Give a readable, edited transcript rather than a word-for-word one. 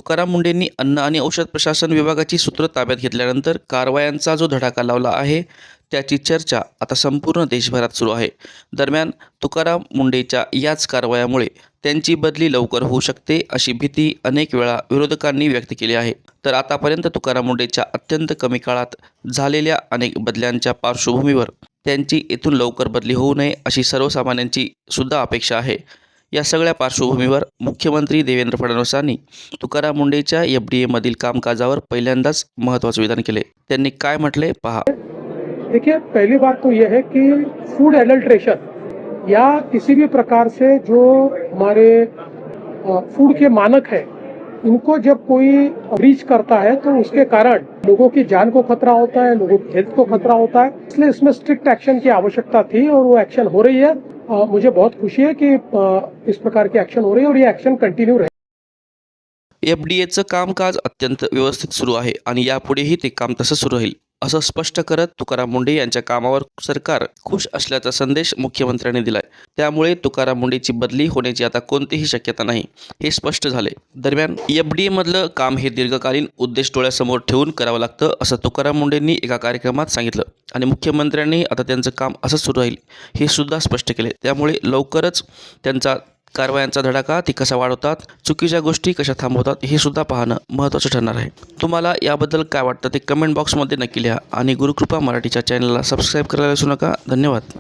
तुकाराम मुंढेंनी अन्न आणि औषध प्रशासन विभागाची सूत्र ताब्यात घेतल्यानंतर कारवायांचा जो धडाका लावला आहे त्याची चर्चा आता संपूर्ण देशभरात सुरू आहे। दरम्यान तुकाराम मुंढेंच्या याच कारवायामुळे त्यांची बदली लवकर होऊ शकते अशी भीती अनेक वेळा विरोधकांनी व्यक्त केली आहे। तर आतापर्यंत तुकाराम मुंढेंच्या अत्यंत कमी काळात झालेल्या अनेक बदल्यांच्या पार्श्वभूमीवर त्यांची येथून लवकर बदली होऊ नये अशी सर्वसामान्यांची सुद्धा अपेक्षा आहे। या सगळ्या पार्श्वभूमीवर मुख्यमंत्री देवेंद्र फडणवीसांनी तुकाराम मुंढेंच्या एफडीएमधील कामकाजावर पहिल्यांदाच महत्त्वाचे विधान केले। त्यांनी काय म्हटले पहा। देखिए, पहली बात तो यह है कि फूड एडल्ट्रेशन या किसी भी प्रकार से जो हमारे फूड के मानक है इनको जब कोई ब्रीच करता है तो उसके कारण लोगों की जान को खतरा होता है, लोगों की हेल्थ को खतरा होता है। इसलिए इसमें स्ट्रिक्ट एक्शन की आवश्यकता थी और वो एक्शन हो रही है। मुझे बहुत खुशी है कि इस प्रकार की एक्शन हो रही है और ये एक्शन कंटिन्यू रहे। एफडीएचं कामकाज अत्यंत व्यवस्थित सुरू आहे आणि यापुढेही ते काम तसं सुरू राहील असं स्पष्ट करत तुकाराम मुंढे यांच्या कामावर सरकार खुश असल्याचा संदेश मुख्यमंत्र्यांनी दिलाय। त्यामुळे तुकाराम मुंढेंची बदली होण्याची आता कोणतीही शक्यता नाही हे स्पष्ट झाले। दरम्यान एफडीएमधलं काम हे दीर्घकालीन उद्देश डोळ्यासमोर ठेवून करावं लागतं असं तुकाराम मुंढेंनी एका कार्यक्रमात सांगितलं आणि मुख्यमंत्र्यांनी आता त्यांचं काम असं सुरू राहील हे सुद्धा स्पष्ट केले। त्यामुळे लवकरच त्यांचा कारवायांचा धडाका ती कसा वाढवतात, चुकीच्या गोष्टी कशा थांबवतात हे सुद्धा पाहणं महत्त्वाचं ठरणार आहे। तुम्हाला याबद्दल काय वाटतं ते कमेंट बॉक्समध्ये नक्की लिहा आणि गुरुकृपा मराठीच्या चॅनलला सबस्क्राईब करायला विसरू नका। धन्यवाद।